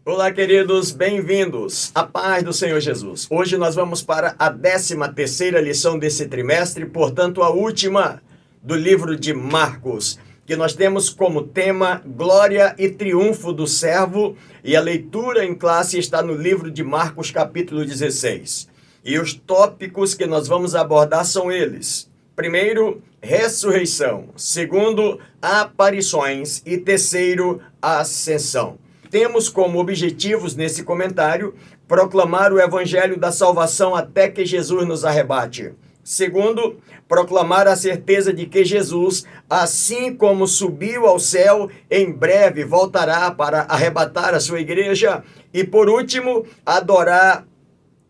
Olá, queridos, bem-vindos. A paz do Senhor Jesus. Hoje nós vamos para a 13ª lição desse trimestre, portanto, a última do livro de Marcos, que nós temos como tema Glória e Triunfo do Servo, e a leitura em classe está no livro de Marcos, capítulo 16. E os tópicos que nós vamos abordar são eles. Primeiro, ressurreição. Segundo, aparições. E terceiro, ascensão. Temos como objetivos nesse comentário proclamar o evangelho da salvação até que Jesus nos arrebate. Segundo, proclamar a certeza de que Jesus, assim como subiu ao céu, em breve voltará para arrebatar a sua igreja. E por último, adorar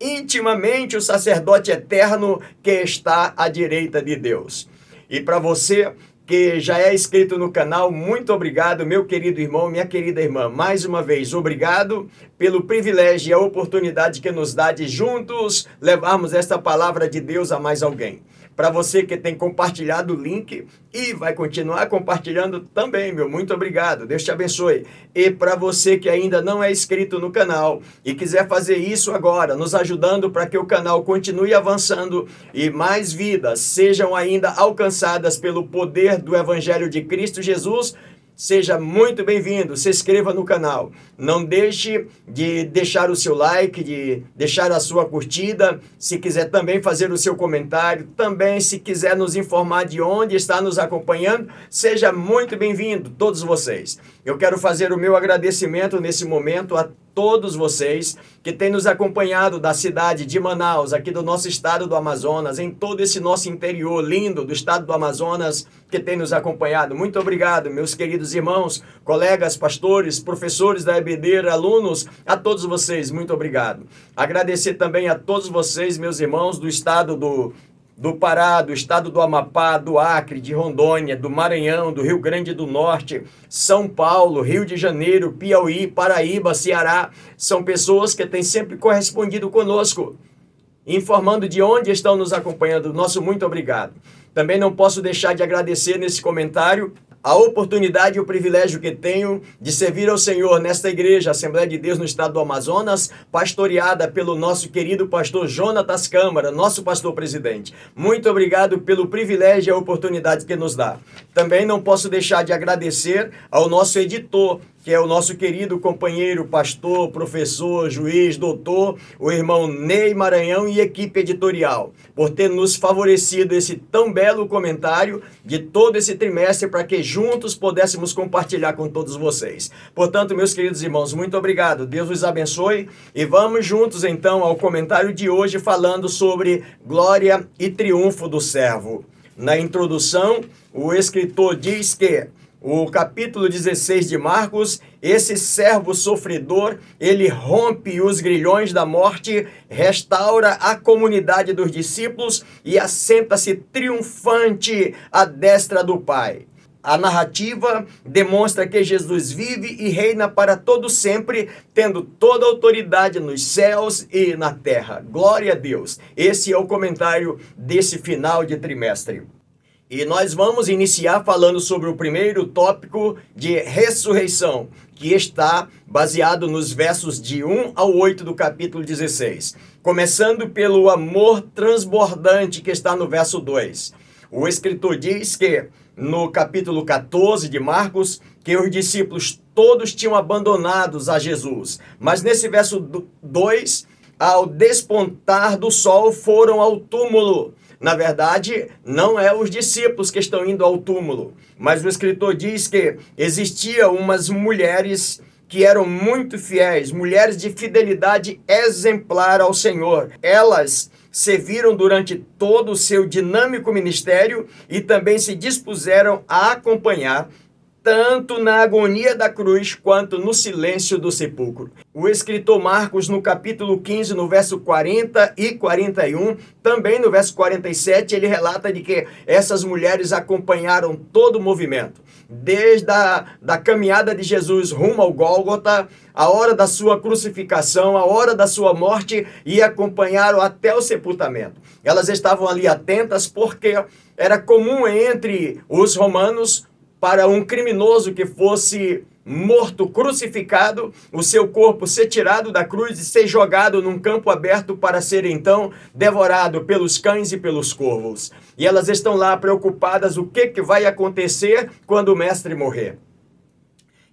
intimamente o sacerdote eterno que está à direita de Deus. E para você que já é inscrito no canal, muito obrigado, meu querido irmão, minha querida irmã. Mais uma vez, obrigado pelo privilégio e a oportunidade que nos dá de juntos levarmos esta palavra de Deus a mais alguém. Para você que tem compartilhado o link e vai continuar compartilhando também, meu muito obrigado, Deus te abençoe. E para você que ainda não é inscrito no canal e quiser fazer isso agora, nos ajudando para que o canal continue avançando e mais vidas sejam ainda alcançadas pelo poder do Evangelho de Cristo Jesus, seja muito bem-vindo, se inscreva no canal. Não deixe de deixar o seu like, de deixar a sua curtida. Se quiser também fazer o seu comentário, também se quiser nos informar de onde está nos acompanhando, seja muito bem-vindo, todos vocês. Eu quero fazer o meu agradecimento nesse momento a todos vocês que têm nos acompanhado da cidade de Manaus, aqui do nosso estado do Amazonas, em todo esse nosso interior lindo do estado do Amazonas, que tem nos acompanhado. Muito obrigado, meus queridos irmãos, colegas, pastores, professores da EBD, alunos, a todos vocês, muito obrigado. Agradecer também a todos vocês, meus irmãos do estado do Pará, do estado do Amapá, do Acre, de Rondônia, do Maranhão, do Rio Grande do Norte, São Paulo, Rio de Janeiro, Piauí, Paraíba, Ceará. São pessoas que têm sempre correspondido conosco, informando de onde estão nos acompanhando. Nosso muito obrigado. Também não posso deixar de agradecer nesse comentário a oportunidade e o privilégio que tenho de servir ao Senhor nesta igreja, Assembleia de Deus no estado do Amazonas, pastoreada pelo nosso querido pastor Jonatas Câmara, nosso pastor presidente. Muito obrigado pelo privilégio e a oportunidade que nos dá. Também não posso deixar de agradecer ao nosso editor, que é o nosso querido companheiro, pastor, professor, juiz, doutor, o irmão Ney Maranhão e equipe editorial, por ter nos favorecido esse tão belo comentário de todo esse trimestre para que juntos pudéssemos compartilhar com todos vocês. Portanto, meus queridos irmãos, muito obrigado. Deus os abençoe e vamos juntos então ao comentário de hoje falando sobre glória e triunfo do servo. Na introdução, o escritor diz que o capítulo 16 de Marcos, esse servo sofredor, ele rompe os grilhões da morte, restaura a comunidade dos discípulos e assenta-se triunfante à destra do Pai. A narrativa demonstra que Jesus vive e reina para todo sempre, tendo toda a autoridade nos céus e na terra. Glória a Deus. Esse é o comentário desse final de trimestre. E nós vamos iniciar falando sobre o primeiro tópico de ressurreição, que está baseado nos versos de 1 ao 8 do capítulo 16. Começando pelo amor transbordante que está no verso 2. O escritor diz que no capítulo 14 de Marcos, que os discípulos todos tinham abandonado a Jesus. Mas nesse verso 2, ao despontar do sol, foram ao túmulo. Na verdade, não é os discípulos que estão indo ao túmulo, mas o escritor diz que existiam umas mulheres que eram muito fiéis, mulheres de fidelidade exemplar ao Senhor. Elas serviram durante todo o seu dinâmico ministério e também se dispuseram a acompanhar tanto na agonia da cruz quanto no silêncio do sepulcro. O escritor Marcos, no capítulo 15, no verso 40 e 41, também no verso 47, ele relata de que essas mulheres acompanharam todo o movimento. Desde a caminhada de Jesus rumo ao Gólgota, a hora da sua crucificação, a hora da sua morte, e acompanharam até o sepultamento. Elas estavam ali atentas porque era comum entre os romanos para um criminoso que fosse morto, crucificado, o seu corpo ser tirado da cruz e ser jogado num campo aberto para ser então devorado pelos cães e pelos corvos. E elas estão lá preocupadas o que vai acontecer quando o mestre morrer.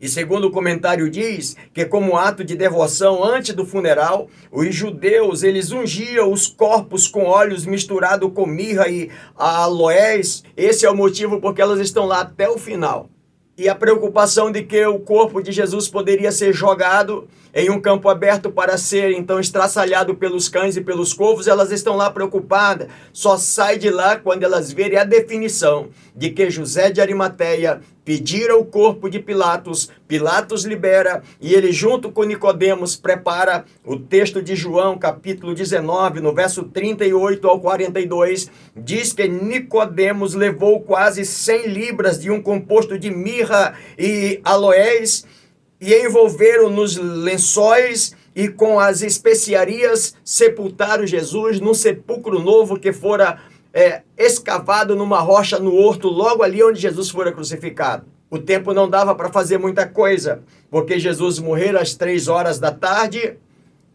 E segundo o comentário diz que como ato de devoção antes do funeral, os judeus, eles ungiam os corpos com óleos misturado com mirra e aloés. Esse é o motivo porque elas estão lá até o final. E a preocupação de que o corpo de Jesus poderia ser jogado em um campo aberto para ser então estraçalhado pelos cães e pelos corvos, elas estão lá preocupadas. Só sai de lá quando elas verem a definição de que José de Arimateia pedira o corpo de Pilatos, Pilatos libera e ele junto com Nicodemos prepara o texto de João, capítulo 19, no verso 38 ao 42, diz que Nicodemos levou quase 100 libras de um composto de mirra e aloés e envolveram nos lençóis e com as especiarias sepultaram Jesus num sepulcro novo que fora escavado numa rocha no horto, logo ali onde Jesus fora crucificado. O tempo não dava para fazer muita coisa, porque Jesus morreu às 3 horas da tarde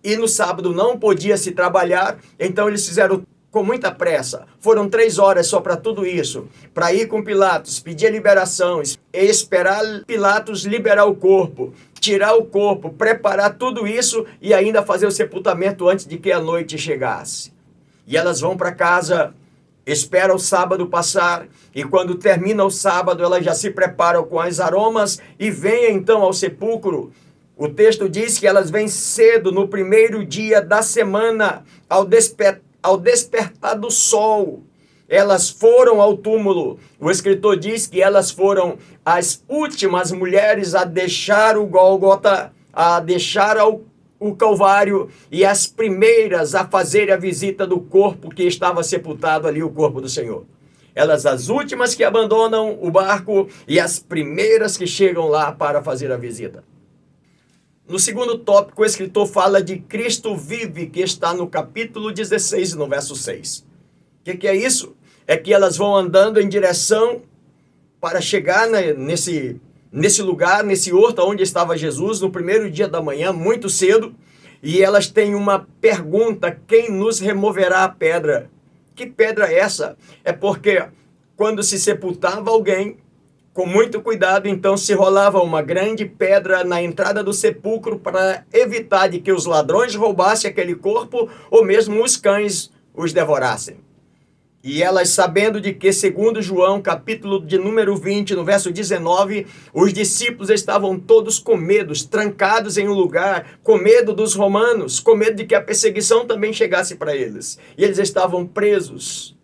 e no sábado não podia se trabalhar, então eles fizeram com muita pressa. Foram 3 horas só para tudo isso, para ir com Pilatos, pedir a liberação, esperar Pilatos liberar o corpo, tirar o corpo, preparar tudo isso e ainda fazer o sepultamento antes de que a noite chegasse. E elas vão para casa, espera o sábado passar e quando termina o sábado elas já se preparam com as aromas e vêm então ao sepulcro. O texto diz que elas vêm cedo no primeiro dia da semana ao despertar do sol. Elas foram ao túmulo. O escritor diz que elas foram as últimas mulheres a deixar o Gólgota, a deixar o Calvário e as primeiras a fazer a visita do corpo que estava sepultado ali, o corpo do Senhor. Elas as últimas que abandonam o barco e as primeiras que chegam lá para fazer a visita. No segundo tópico, o escritor fala de Cristo vive, que está no capítulo 16, no verso 6. O que é isso? É que elas vão andando em direção para chegar nesse lugar, nesse horto onde estava Jesus, no primeiro dia da manhã, muito cedo, e elas têm uma pergunta: quem nos removerá a pedra? Que pedra é essa? É porque quando se sepultava alguém, com muito cuidado, então se rolava uma grande pedra na entrada do sepulcro para evitar de que os ladrões roubassem aquele corpo ou mesmo os cães os devorassem. E elas, sabendo de que, segundo João, capítulo de número 20, no verso 19, os discípulos estavam todos com medo, trancados em um lugar, com medo dos romanos, com medo de que a perseguição também chegasse para eles. E eles estavam presos,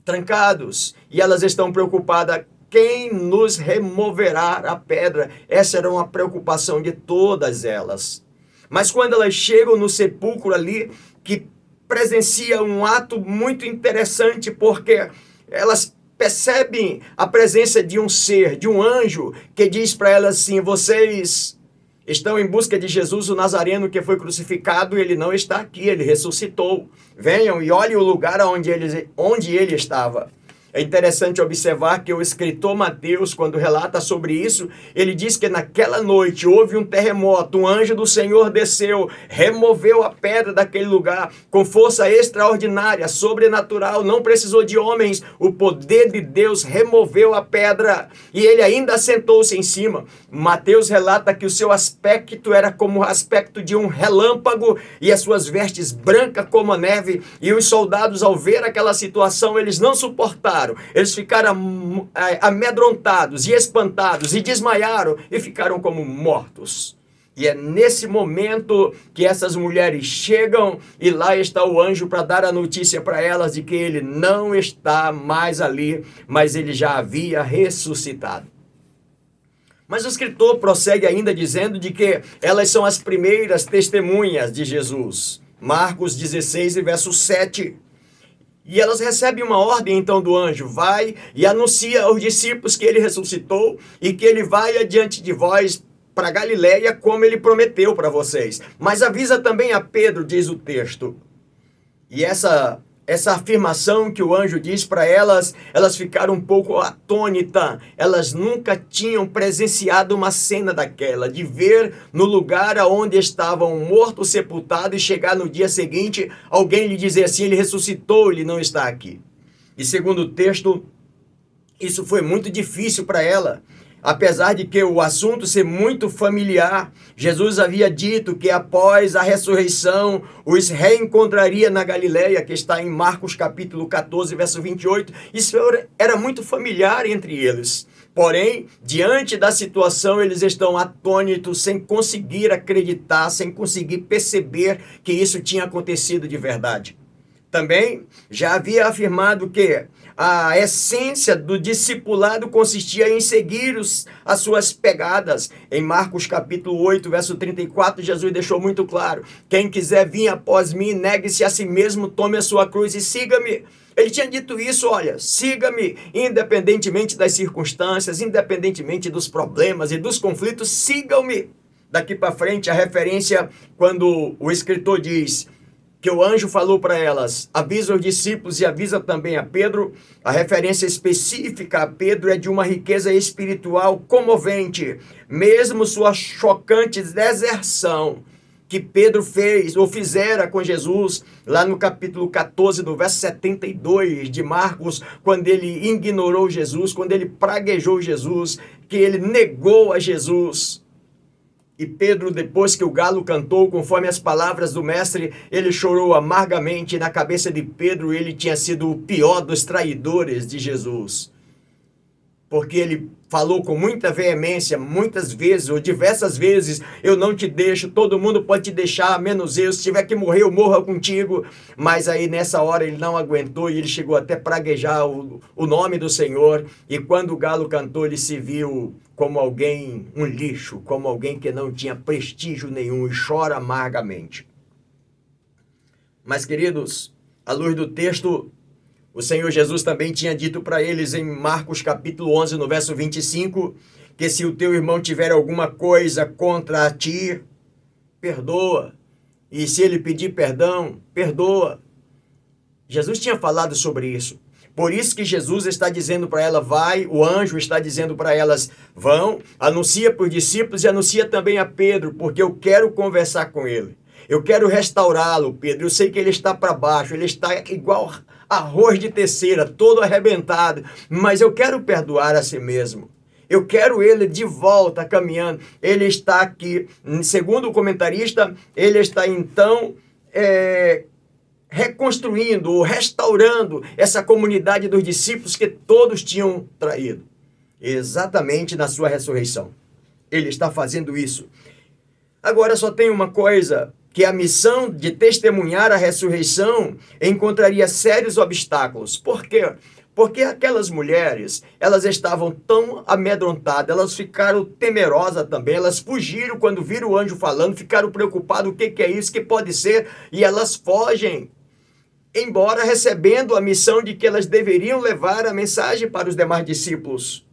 trancados, e elas estão preocupadas: quem nos removerá a pedra? Essa era uma preocupação de todas elas. Mas quando elas chegam no sepulcro ali, que presencia um ato muito interessante, porque elas percebem a presença de um ser, de um anjo, que diz para elas assim: vocês estão em busca de Jesus, o Nazareno, que foi crucificado, ele não está aqui, ele ressuscitou. Venham e olhem o lugar onde ele estava. É interessante observar que o escritor Mateus, quando relata sobre isso, ele diz que naquela noite houve um terremoto, um anjo do Senhor desceu, removeu a pedra daquele lugar com força extraordinária, sobrenatural, não precisou de homens, o poder de Deus removeu a pedra e ele ainda assentou-se em cima. Mateus relata que o seu aspecto era como o aspecto de um relâmpago e as suas vestes brancas como a neve, e os soldados, ao ver aquela situação, eles não suportaram. Eles ficaram amedrontados e espantados e desmaiaram e ficaram como mortos. E é nesse momento que essas mulheres chegam e lá está o anjo para dar a notícia para elas de que ele não está mais ali, mas ele já havia ressuscitado. Mas o escritor prossegue ainda dizendo de que elas são as primeiras testemunhas de Jesus. Marcos 16, verso 7. E elas recebem uma ordem então do anjo: vai e anuncia aos discípulos que ele ressuscitou e que ele vai adiante de vós para Galiléia, como ele prometeu para vocês. Mas avisa também a Pedro, diz o texto. E essa essa afirmação que o anjo diz para elas, elas ficaram um pouco atônitas. Elas nunca tinham presenciado uma cena daquela, de ver no lugar onde estavam mortos, sepultados, e chegar no dia seguinte, alguém lhe dizer assim, ele ressuscitou, ele não está aqui. E segundo o texto, isso foi muito difícil para ela. Apesar de que o assunto ser muito familiar, Jesus havia dito que após a ressurreição os reencontraria na Galileia, que está em Marcos capítulo 14, verso 28. Isso era muito familiar entre eles. Porém, diante da situação, eles estão atônitos, sem conseguir acreditar, sem conseguir perceber que isso tinha acontecido de verdade. Também já havia afirmado que a essência do discipulado consistia em seguir as suas pegadas. Em Marcos capítulo 8, verso 34, Jesus deixou muito claro: quem quiser vir após mim, negue-se a si mesmo, tome a sua cruz e siga-me. Ele tinha dito isso, olha, siga-me, independentemente das circunstâncias, independentemente dos problemas e dos conflitos, sigam-me. Daqui para frente, a referência, quando o escritor diz que o anjo falou para elas, avisa os discípulos e avisa também a Pedro, a referência específica a Pedro é de uma riqueza espiritual comovente, mesmo sua chocante deserção que Pedro fez ou fizera com Jesus, lá no capítulo 14, do verso 72 de Marcos, quando ele ignorou Jesus, quando ele praguejou Jesus, que ele negou a Jesus. E Pedro, depois que o galo cantou, conforme as palavras do mestre, ele chorou amargamente. E na cabeça de Pedro, ele tinha sido o pior dos traidores de Jesus. Porque ele falou com muita veemência, muitas vezes, ou diversas vezes, eu não te deixo, todo mundo pode te deixar, menos eu, se tiver que morrer, eu morro contigo. Mas aí nessa hora ele não aguentou e ele chegou até praguejar o nome do Senhor. E quando o galo cantou, ele se viu como alguém, um lixo, como alguém que não tinha prestígio nenhum e chora amargamente. Mas, queridos, à luz do texto, o Senhor Jesus também tinha dito para eles em Marcos capítulo 11, no verso 25, que se o teu irmão tiver alguma coisa contra ti, perdoa. E se ele pedir perdão, perdoa. Jesus tinha falado sobre isso. Por isso que Jesus está dizendo para ela, vai, o anjo está dizendo para elas, vão, anuncia para os discípulos e anuncia também a Pedro, porque eu quero conversar com ele. Eu quero restaurá-lo, Pedro. Eu sei que ele está para baixo, ele está igual arroz de terceira, todo arrebentado, mas eu quero perdoar a si mesmo. Eu quero ele de volta caminhando. Ele está aqui, segundo o comentarista, ele está então reconstruindo ou restaurando essa comunidade dos discípulos que todos tinham traído. Exatamente na sua ressurreição. Ele está fazendo isso. Agora só tem uma coisa, que a missão de testemunhar a ressurreição encontraria sérios obstáculos. Por quê? Porque aquelas mulheres, elas estavam tão amedrontadas, elas ficaram temerosas também, elas fugiram quando viram o anjo falando, ficaram preocupadas, o que é isso, que pode ser, e elas fogem, embora recebendo a missão de que elas deveriam levar a mensagem para os demais discípulos.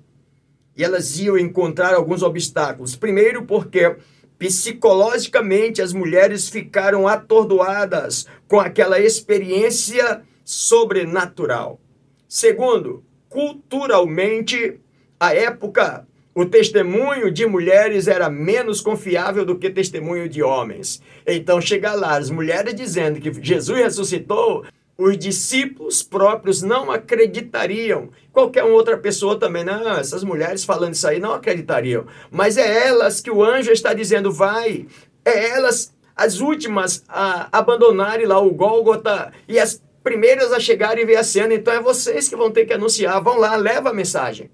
E elas iam encontrar alguns obstáculos. Primeiro porque psicologicamente, as mulheres ficaram atordoadas com aquela experiência sobrenatural. Segundo, culturalmente, à época, o testemunho de mulheres era menos confiável do que testemunho de homens. Então, chegar lá, as mulheres dizendo que Jesus ressuscitou, os discípulos próprios não acreditariam. Qualquer outra pessoa também, não, essas mulheres falando isso aí não acreditariam. Mas é elas que o anjo está dizendo, vai. É elas, as últimas a abandonarem lá o Gólgota e as primeiras a chegarem e ver a cena. Então é vocês que vão ter que anunciar. Vão lá, leva a mensagem.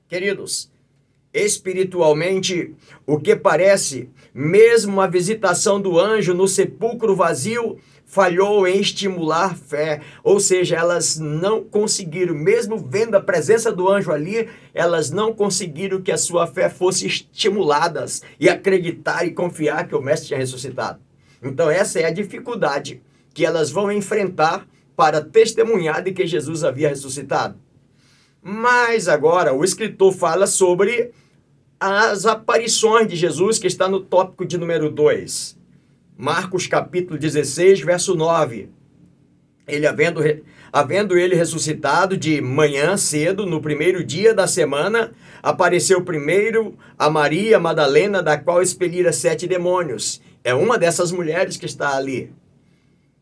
Queridos, espiritualmente, o que parece, mesmo a visitação do anjo no sepulcro vazio, falhou em estimular fé, ou seja, elas não conseguiram, mesmo vendo a presença do anjo ali, elas não conseguiram que a sua fé fosse estimuladas e acreditar e confiar que o mestre tinha ressuscitado. Então essa é a dificuldade que elas vão enfrentar para testemunhar de que Jesus havia ressuscitado. Mas agora o escritor fala sobre as aparições de Jesus, que está no tópico de número 2. Marcos capítulo 16, verso 9. Ele havendo ele ressuscitado de manhã cedo, no primeiro dia da semana, apareceu primeiro a Maria Madalena, da qual expelira 7 demônios. É uma dessas mulheres que está ali.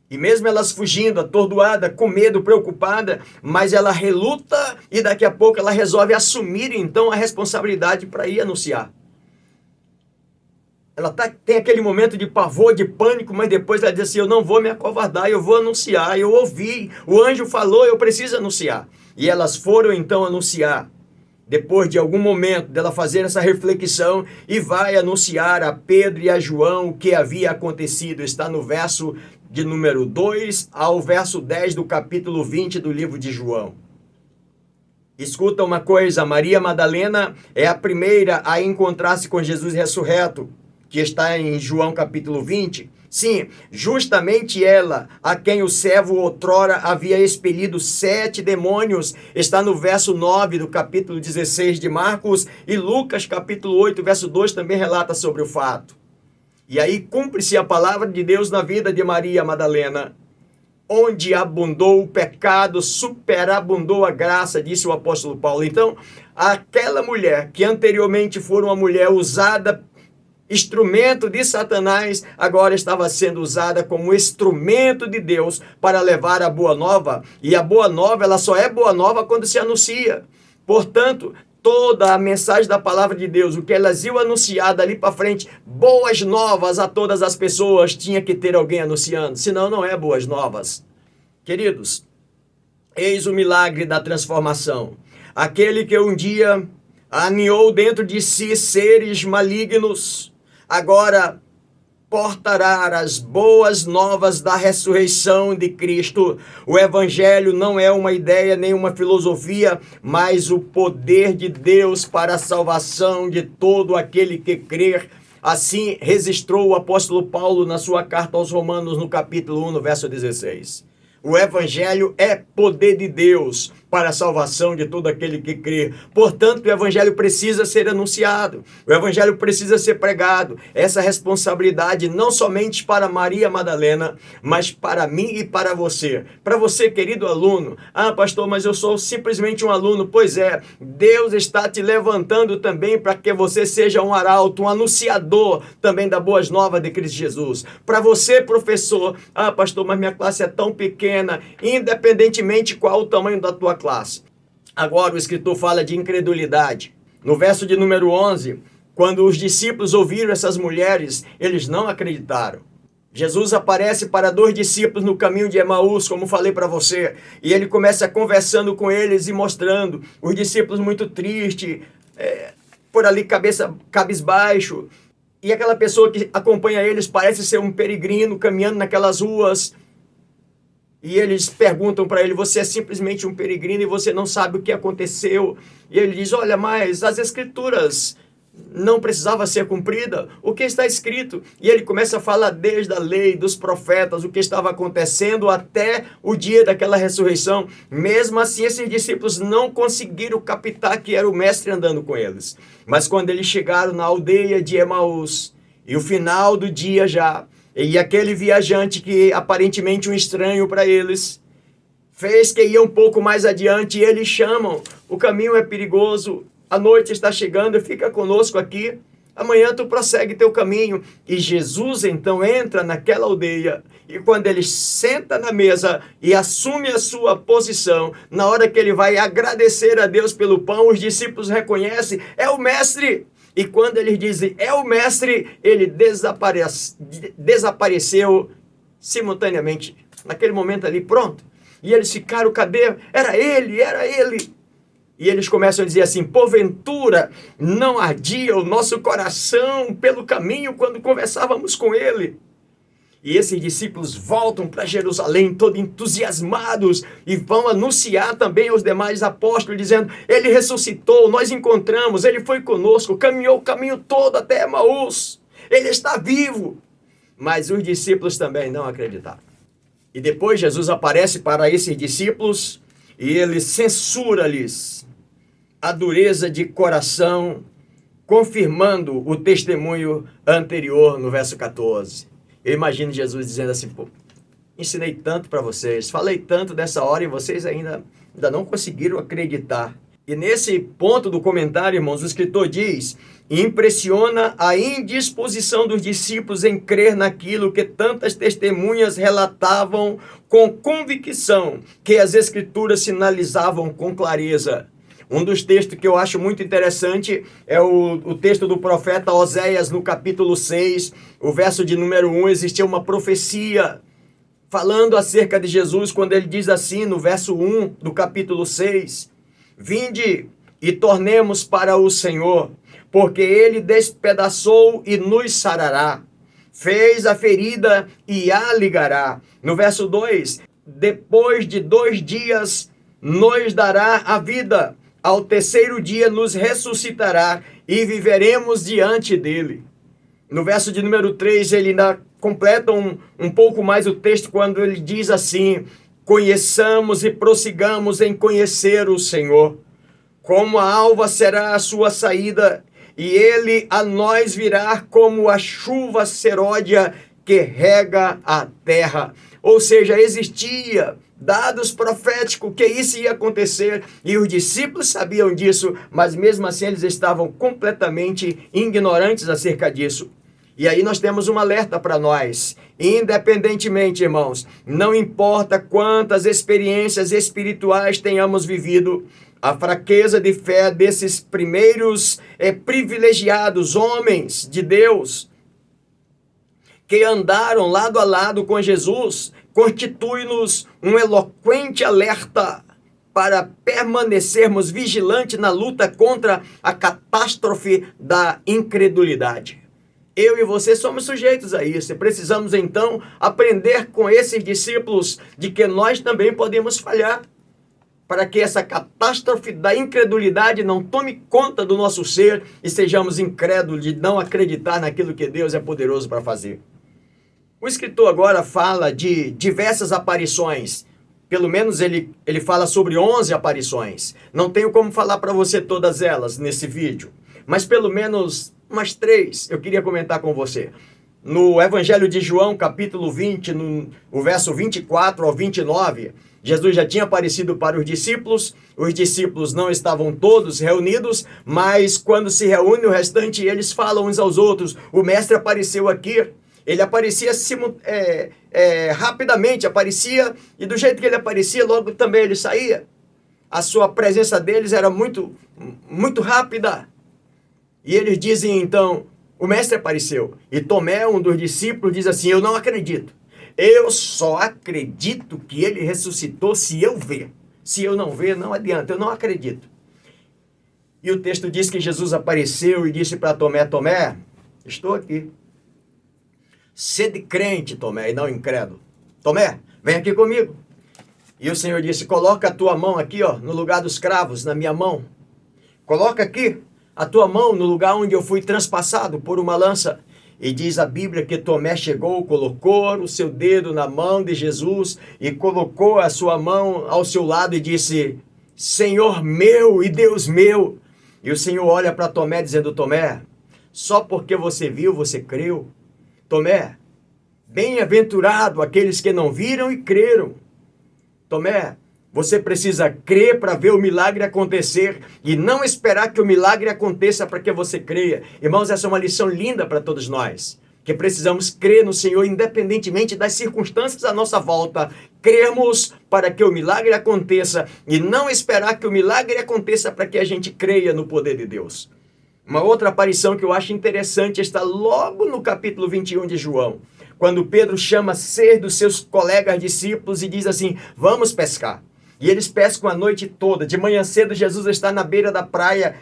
E mesmo elas fugindo, atordoada, com medo, preocupada, mas ela reluta e daqui a pouco ela resolve assumir então a responsabilidade para ir anunciar. Ela tem aquele momento de pavor, de pânico, mas depois ela diz assim, eu não vou me acovardar, eu vou anunciar, eu ouvi, o anjo falou, eu preciso anunciar. E elas foram então anunciar, depois de algum momento dela fazer essa reflexão, e vai anunciar a Pedro e a João o que havia acontecido. Está no verso de número 2 ao verso 10 do capítulo 20 do livro de João. Escuta uma coisa, Maria Madalena é a primeira a encontrar-se com Jesus ressurreto, que está em João capítulo 20. Sim, justamente ela, a quem o servo outrora havia expelido 7 demônios, está no verso 9 do capítulo 16 de Marcos, e Lucas capítulo 8, verso 2 também relata sobre o fato. E aí cumpre-se a palavra de Deus na vida de Maria Madalena. Onde abundou o pecado, superabundou a graça, disse o apóstolo Paulo. Então, aquela mulher que anteriormente foi uma mulher usada, instrumento de Satanás, agora estava sendo usada como instrumento de Deus para levar a boa nova. E a boa nova, ela só é boa nova quando se anuncia. Portanto, toda a mensagem da palavra de Deus, o que elas iam anunciar dali para frente, boas novas a todas as pessoas, tinha que ter alguém anunciando, senão não é boas novas. Queridos, eis o milagre da transformação. Aquele que um dia aninhou dentro de si seres malignos, agora portará as boas novas da ressurreição de Cristo. O Evangelho não é uma ideia nem uma filosofia, mas o poder de Deus para a salvação de todo aquele que crer. Assim registrou o apóstolo Paulo na sua carta aos Romanos, no capítulo 1, no verso 16. O Evangelho é poder de Deus para a salvação de todo aquele que crê. Portanto, o Evangelho precisa ser anunciado. O Evangelho precisa ser pregado. Essa responsabilidade não somente para Maria Madalena, mas para mim e para você. Para você, querido aluno. Ah, pastor, mas eu sou simplesmente um aluno. Pois é, Deus está te levantando também para que você seja um arauto, um anunciador também das boas novas de Cristo Jesus. Para você, professor. Ah, pastor, mas minha classe é tão pequena. Independentemente qual o tamanho da tua classe. Agora o escritor fala de incredulidade. No verso de número 11, quando os discípulos ouviram essas mulheres, eles não acreditaram. Jesus aparece para 2 discípulos no caminho de Emaús, como falei para você, e ele começa conversando com eles e mostrando os discípulos muito tristes, por ali cabisbaixo, e aquela pessoa que acompanha eles parece ser um peregrino caminhando naquelas ruas. E eles perguntam para ele, você é simplesmente um peregrino e você não sabe o que aconteceu. E ele diz, olha, mas as escrituras não precisavam ser cumpridas. O que está escrito? E ele começa a falar desde a lei, dos profetas, o que estava acontecendo até o dia daquela ressurreição. Mesmo assim, esses discípulos não conseguiram captar que era o mestre andando com eles. Mas quando eles chegaram na aldeia de Emaús, e o final do dia já, e aquele viajante que aparentemente um estranho para eles, fez que ia um pouco mais adiante e eles chamam, o caminho é perigoso, a noite está chegando, fica conosco aqui, amanhã tu prossegue teu caminho. E Jesus então entra naquela aldeia e quando ele senta na mesa e assume a sua posição, na hora que ele vai agradecer a Deus pelo pão, os discípulos reconhecem, é o mestre. E quando eles dizem, é o mestre, ele desapareceu simultaneamente. Naquele momento ali, pronto. E eles ficaram, cadê? Era ele, era ele. E eles começam a dizer assim, porventura não ardia o nosso coração pelo caminho quando conversávamos com ele? E esses discípulos voltam para Jerusalém todos entusiasmados e vão anunciar também aos demais apóstolos, dizendo, ele ressuscitou, nós encontramos, ele foi conosco, caminhou o caminho todo até Emaús, ele está vivo. Mas os discípulos também não acreditaram. E depois Jesus aparece para esses discípulos e ele censura-lhes a dureza de coração, confirmando o testemunho anterior no verso 14. Eu imagino Jesus dizendo assim, pô, Ensinei tanto para vocês, falei tanto dessa hora e vocês ainda não conseguiram acreditar. E nesse ponto do comentário, irmãos, o escritor diz: impressiona a indisposição dos discípulos em crer naquilo que tantas testemunhas relatavam com convicção, que as escrituras sinalizavam com clareza. Um dos textos que eu acho muito interessante é o texto do profeta Oséias, no capítulo 6, o verso de número 1, existia uma profecia falando acerca de Jesus, quando ele diz assim, no verso 1 do capítulo 6, vinde e tornemos para o Senhor, porque ele despedaçou e nos sarará, fez a ferida e a ligará. No verso 2, depois de 2 dias nos dará a vida, ao terceiro dia nos ressuscitará e viveremos diante dele. No verso de número 3, ele ainda completa um pouco mais o texto quando ele diz assim: conheçamos e prossigamos em conhecer o Senhor. Como a alva será a sua saída, e ele a nós virá como a chuva seródia que rega a terra. Ou seja, existia dados proféticos que isso ia acontecer, e os discípulos sabiam disso, mas mesmo assim eles estavam completamente ignorantes acerca disso. E aí nós temos um alerta para nós, independentemente, irmãos, não importa quantas experiências espirituais tenhamos vivido, a fraqueza de fé desses primeiros privilegiados homens de Deus, que andaram lado a lado com Jesus, constitui-nos um eloquente alerta para permanecermos vigilantes na luta contra a catástrofe da incredulidade. Eu e você somos sujeitos a isso, e precisamos então aprender com esses discípulos de que nós também podemos falhar, para que essa catástrofe da incredulidade não tome conta do nosso ser e sejamos incrédulos de não acreditar naquilo que Deus é poderoso para fazer. O escritor agora fala de diversas aparições, pelo menos ele fala sobre 11 aparições. Não tenho como falar para você todas elas nesse vídeo, mas pelo menos umas 3 eu queria comentar com você. No Evangelho de João, capítulo 20, o verso 24 ao 29, Jesus já tinha aparecido para os discípulos não estavam todos reunidos, mas quando se reúne o restante, eles falam uns aos outros: o mestre apareceu aqui. Ele aparecia rapidamente, aparecia, e do jeito que ele aparecia, logo também ele saía. A sua presença deles era muito, muito rápida. E eles dizem então: o mestre apareceu. E Tomé, um dos discípulos, diz assim: eu não acredito. Eu só acredito que ele ressuscitou se eu ver. Se eu não ver, não adianta, eu não acredito. E o texto diz que Jesus apareceu e disse para Tomé: Tomé, estou aqui. Sede crente, Tomé, e não incrédulo. Tomé, vem aqui comigo. E o Senhor disse: coloca a tua mão aqui, ó, no lugar dos cravos, na minha mão. Coloca aqui a tua mão no lugar onde eu fui transpassado por uma lança. E diz a Bíblia que Tomé chegou, colocou o seu dedo na mão de Jesus e colocou a sua mão ao seu lado e disse: Senhor meu e Deus meu. E o Senhor olha para Tomé dizendo: Tomé, só porque você viu, você creu. Tomé, bem-aventurado aqueles que não viram e creram. Tomé, você precisa crer para ver o milagre acontecer e não esperar que o milagre aconteça para que você creia. Irmãos, essa é uma lição linda para todos nós, que precisamos crer no Senhor independentemente das circunstâncias à nossa volta. Crermos para que o milagre aconteça e não esperar que o milagre aconteça para que a gente creia no poder de Deus. Uma outra aparição que eu acho interessante está logo no capítulo 21 de João, quando Pedro chama 6 dos seus colegas discípulos e diz assim: vamos pescar. E eles pescam a noite toda. De manhã cedo, Jesus está na beira da praia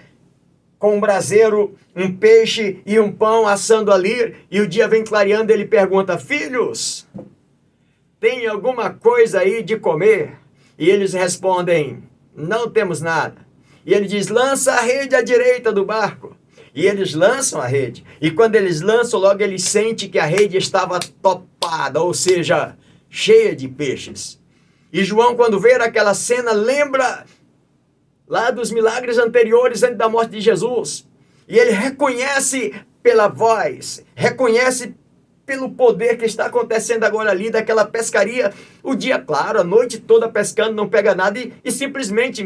com um braseiro, um peixe e um pão assando ali. E o dia vem clareando, ele pergunta: filhos, tem alguma coisa aí de comer? E eles respondem: não temos nada. E ele diz: lança a rede à direita do barco. E eles lançam a rede. E quando eles lançam, logo eles sentem que a rede estava topada, ou seja, cheia de peixes. E João, quando vê aquela cena, lembra lá dos milagres anteriores antes da morte de Jesus. E ele reconhece pela voz, reconhece pelo poder que está acontecendo agora ali, daquela pescaria, o dia claro, a noite toda pescando, não pega nada e simplesmente,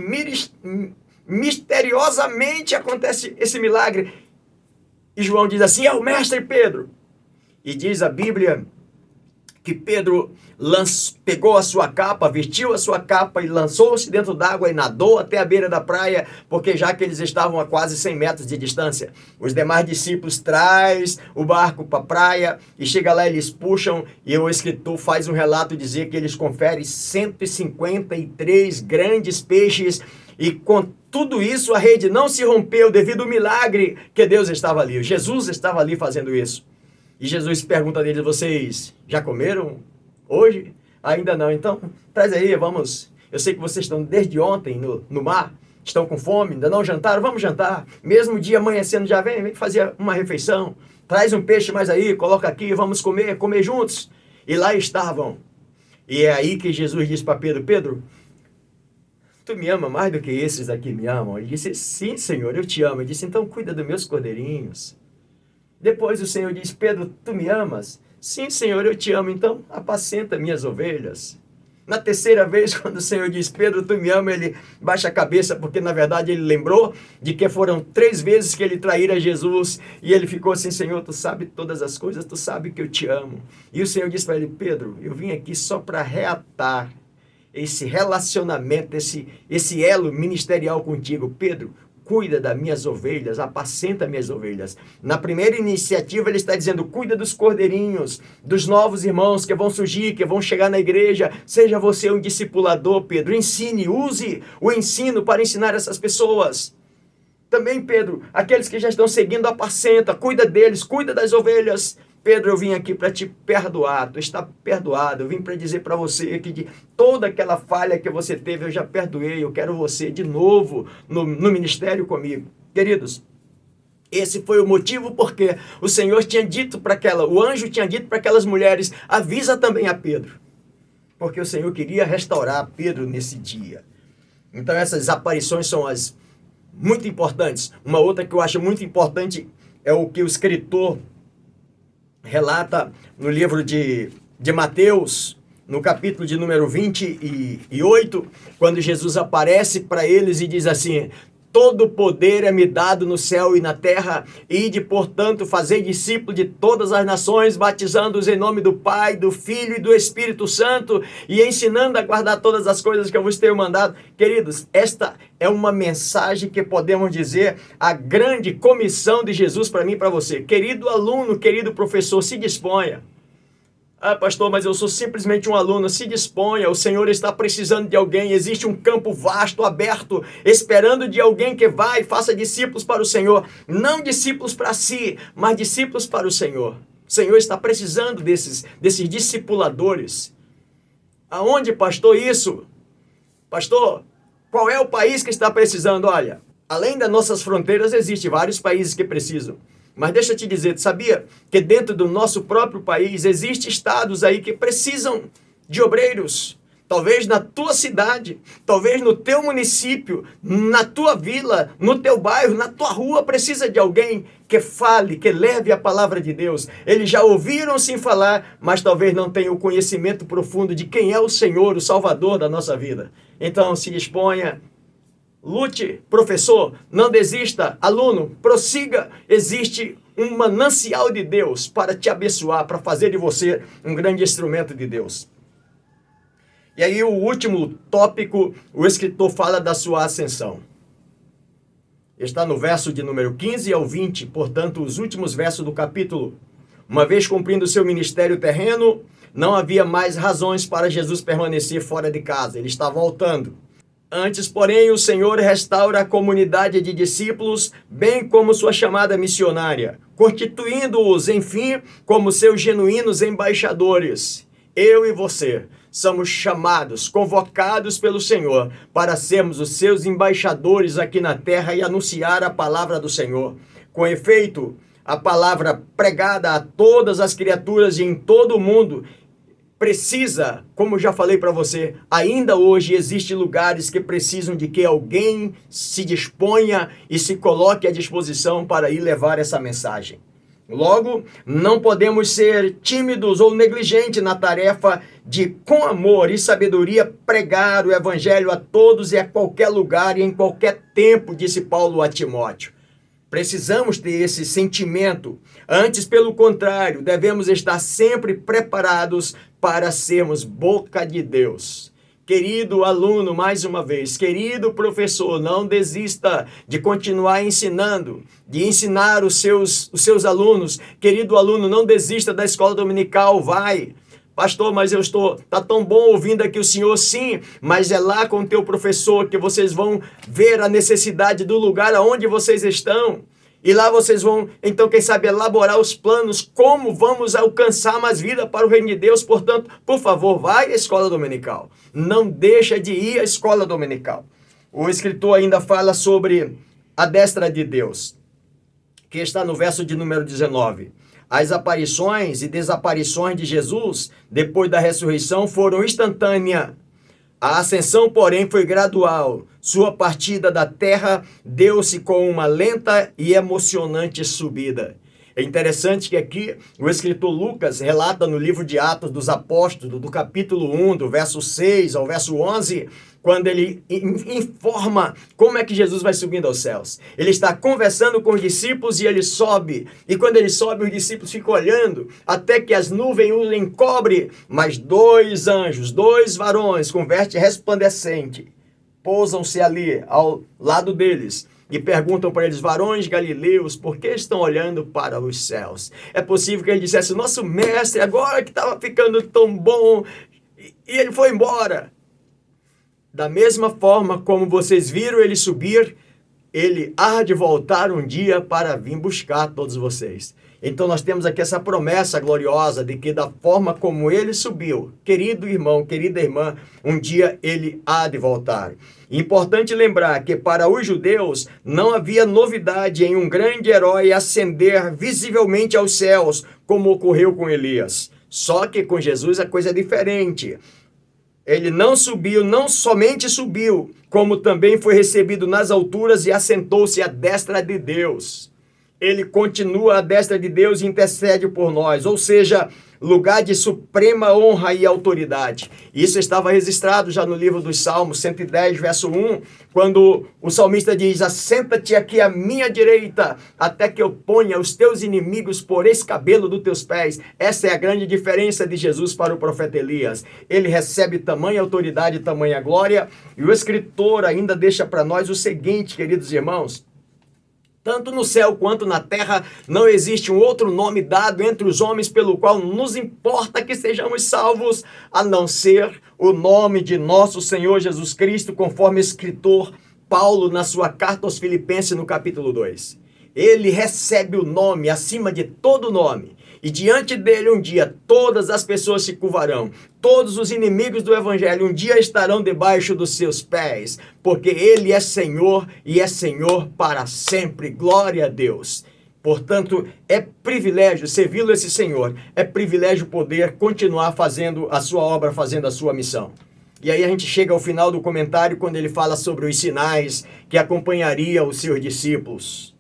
misteriosamente acontece esse milagre. E João diz assim, é o mestre Pedro. E diz a Bíblia que Pedro pegou a sua capa, vestiu a sua capa e lançou-se dentro d'água e nadou até a beira da praia, porque já que eles estavam a quase 100 metros de distância. Os demais discípulos trazem o barco para a praia e chega lá, eles puxam e o escritor faz um relato dizer que eles conferem 153 grandes peixes e com tudo isso a rede não se rompeu devido ao milagre que Deus estava ali. Jesus estava ali fazendo isso. E Jesus pergunta a eles, vocês já comeram hoje? Ainda não, então traz aí, vamos. Eu sei que vocês estão desde ontem no mar, estão com fome, ainda não jantaram, vamos jantar. Mesmo dia amanhecendo já vem fazer uma refeição. Traz um peixe mais aí, coloca aqui, vamos comer juntos. E lá estavam. E é aí que Jesus disse para Pedro, Pedro, tu me ama mais do que esses aqui me amam? Ele disse, sim, Senhor, eu te amo. Ele disse, então cuida dos meus cordeirinhos. Depois o Senhor diz, Pedro, tu me amas? Sim, Senhor, eu te amo, então apacenta minhas ovelhas. Na terceira vez, quando o Senhor diz, Pedro, tu me ama, ele baixa a cabeça, porque na verdade ele lembrou de que foram 3 vezes que ele traíra Jesus, e ele ficou assim, Senhor, tu sabe todas as coisas, tu sabe que eu te amo. E o Senhor disse para ele, Pedro, eu vim aqui só para reatar esse relacionamento, esse elo ministerial contigo. Pedro, cuida das minhas ovelhas, apacenta minhas ovelhas. Na primeira iniciativa ele está dizendo, cuida dos cordeirinhos, dos novos irmãos que vão surgir, que vão chegar na igreja. Seja você um discipulador, Pedro. Ensine, use o ensino para ensinar essas pessoas. Também, Pedro, aqueles que já estão seguindo, apacenta, cuida deles, cuida das ovelhas. Pedro, eu vim aqui para te perdoar, tu está perdoado. Eu vim para dizer para você que de toda aquela falha que você teve, eu já perdoei. Eu quero você de novo no ministério comigo. Queridos, esse foi o motivo porque o Senhor tinha dito o anjo tinha dito para aquelas mulheres, avisa também a Pedro. Porque o Senhor queria restaurar Pedro nesse dia. Então essas aparições são as muito importantes. Uma outra que eu acho muito importante é o que o escritor relata no livro de Mateus, no capítulo de número 28, quando Jesus aparece para eles e diz assim, todo poder é me dado no céu e na terra, ide, portanto, fazei discípulos de todas as nações, batizando-os em nome do Pai, do Filho e do Espírito Santo, e ensinando a guardar todas as coisas que eu vos tenho mandado. Queridos, esta é uma mensagem que podemos dizer a grande comissão de Jesus para mim e para você. Querido aluno, querido professor, se disponha. Ah, pastor, mas eu sou simplesmente um aluno. Se disponha, o Senhor está precisando de alguém. Existe um campo vasto, aberto, esperando de alguém que vá e faça discípulos para o Senhor. Não discípulos para si, mas discípulos para o Senhor. O Senhor está precisando desses discipuladores. Aonde, pastor, isso? Pastor, qual é o país que está precisando? Olha, além das nossas fronteiras, existem vários países que precisam. Mas deixa eu te dizer, tu sabia que dentro do nosso próprio país existem estados aí que precisam de obreiros? Talvez na tua cidade, talvez no teu município, na tua vila, no teu bairro, na tua rua, precisa de alguém que fale, que leve a palavra de Deus. Eles já ouviram sim falar, mas talvez não tenham o conhecimento profundo de quem é o Senhor, o Salvador da nossa vida. Então se disponha. Lute, professor, não desista, aluno, prossiga. Existe um manancial de Deus para te abençoar, para fazer de você um grande instrumento de Deus. E aí o último tópico, o escritor fala da sua ascensão. Está no verso de número 15 ao 20, portanto, os últimos versos do capítulo. Uma vez cumprindo seu ministério terreno, não havia mais razões para Jesus permanecer fora de casa. Ele está voltando. Antes, porém, o Senhor restaura a comunidade de discípulos, bem como sua chamada missionária, constituindo-os, enfim, como seus genuínos embaixadores. Eu e você somos chamados, convocados pelo Senhor, para sermos os seus embaixadores aqui na terra e anunciar a palavra do Senhor. Com efeito, a palavra pregada a todas as criaturas e em todo o mundo precisa, como já falei para você, ainda hoje existem lugares que precisam de que alguém se disponha e se coloque à disposição para ir levar essa mensagem. Logo, não podemos ser tímidos ou negligentes na tarefa de, com amor e sabedoria, pregar o evangelho a todos e a qualquer lugar e em qualquer tempo, disse Paulo a Timóteo. Precisamos ter esse sentimento. Antes, pelo contrário, devemos estar sempre preparados para sermos boca de Deus. Querido aluno, mais uma vez, querido professor, não desista de continuar ensinando, de ensinar os seus alunos. Querido aluno, não desista da escola dominical, vai. Pastor, mas tá tão bom ouvindo aqui o senhor, sim, mas é lá com o teu professor que vocês vão ver a necessidade do lugar aonde vocês estão. E lá vocês vão, então, quem sabe, elaborar os planos, como vamos alcançar mais vida para o reino de Deus. Portanto, por favor, vai à escola dominical. Não deixa de ir à escola dominical. O escritor ainda fala sobre a destra de Deus, que está no verso de número 19. As aparições e desaparições de Jesus, depois da ressurreição, foram instantâneas. A ascensão, porém, foi gradual. Sua partida da terra deu-se com uma lenta e emocionante subida. É interessante que aqui o escritor Lucas relata no livro de Atos dos Apóstolos, do capítulo 1, do verso 6 ao verso 11, quando ele informa como é que Jesus vai subindo aos céus. Ele está conversando com os discípulos e ele sobe. E quando ele sobe, os discípulos ficam olhando até que as nuvens o encobrem. Mas dois anjos, dois varões com veste resplandecente, pousam-se ali ao lado deles e perguntam para eles: varões galileus, por que estão olhando para os céus? É possível que ele dissesse: nosso mestre, agora que estava ficando tão bom, e ele foi embora. Da mesma forma como vocês viram ele subir, ele há de voltar um dia para vir buscar todos vocês. Então nós temos aqui essa promessa gloriosa de que da forma como ele subiu, querido irmão, querida irmã, um dia ele há de voltar. Importante lembrar que para os judeus não havia novidade em um grande herói ascender visivelmente aos céus, como ocorreu com Elias. Só que com Jesus a coisa é diferente. Ele não subiu, não somente subiu, como também foi recebido nas alturas e assentou-se à destra de Deus. Ele continua à destra de Deus e intercede por nós, ou seja, lugar de suprema honra e autoridade. Isso estava registrado já no livro dos Salmos, 110, verso 1, quando o salmista diz: assenta-te aqui à minha direita, até que eu ponha os teus inimigos por escabelo dos teus pés. Essa é a grande diferença de Jesus para o profeta Elias. Ele recebe tamanha autoridade, tamanha glória, e o escritor ainda deixa para nós o seguinte, queridos irmãos: tanto no céu quanto na terra não existe um outro nome dado entre os homens pelo qual nos importa que sejamos salvos, a não ser o nome de nosso Senhor Jesus Cristo, conforme o escritor Paulo na sua carta aos Filipenses no capítulo 2. Ele recebe o nome acima de todo nome. E diante dele um dia todas as pessoas se curvarão. Todos os inimigos do evangelho um dia estarão debaixo dos seus pés. Porque ele é Senhor e é Senhor para sempre. Glória a Deus. Portanto, é privilégio servi-lo esse Senhor. É privilégio poder continuar fazendo a sua obra, fazendo a sua missão. E aí a gente chega ao final do comentário quando ele fala sobre os sinais que acompanhariam os seus discípulos.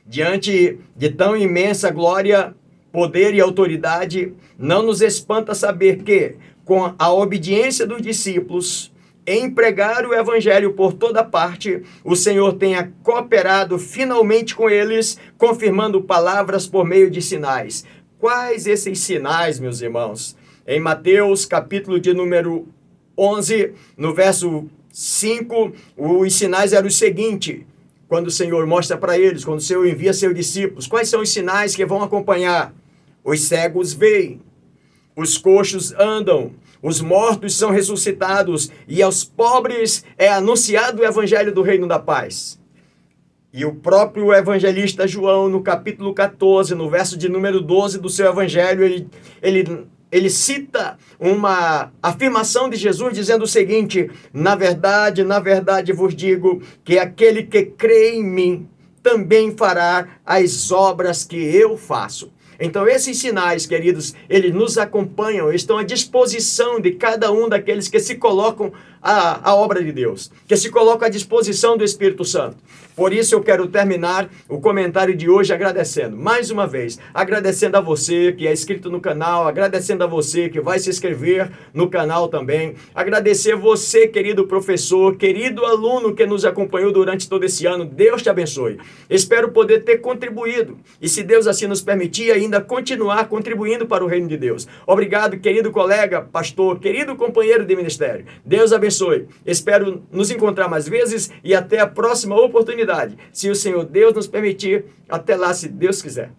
Diante de tão imensa glória, poder e autoridade, não nos espanta saber que, com a obediência dos discípulos, em pregar o evangelho por toda parte, o Senhor tenha cooperado finalmente com eles, confirmando palavras por meio de sinais. Quais esses sinais, meus irmãos? Em Mateus, capítulo de número 11, no verso 5, os sinais eram o seguinte: quando o Senhor mostra para eles, quando o Senhor envia seus discípulos, quais são os sinais que vão acompanhar? Os cegos veem, os coxos andam, os mortos são ressuscitados e aos pobres é anunciado o evangelho do reino da paz. E o próprio evangelista João, no capítulo 14, no verso de número 12 do seu evangelho, ele cita uma afirmação de Jesus dizendo o seguinte: na verdade vos digo que aquele que crê em mim também fará as obras que eu faço. Então esses sinais, queridos, eles nos acompanham, estão à disposição de cada um daqueles que se colocam a obra de Deus, que se coloca à disposição do Espírito Santo. Por isso eu quero terminar o comentário de hoje agradecendo, mais uma vez, agradecendo a você que é inscrito no canal, agradecendo a você que vai se inscrever no canal também, agradecer você, querido professor, querido aluno que nos acompanhou durante todo esse ano, Deus te abençoe. Espero poder ter contribuído e, se Deus assim nos permitir, ainda continuar contribuindo para o reino de Deus. Obrigado, querido colega, pastor, querido companheiro de ministério. Deus abençoe. Espero nos encontrar mais vezes e até a próxima oportunidade. Se o Senhor Deus nos permitir, até lá, se Deus quiser.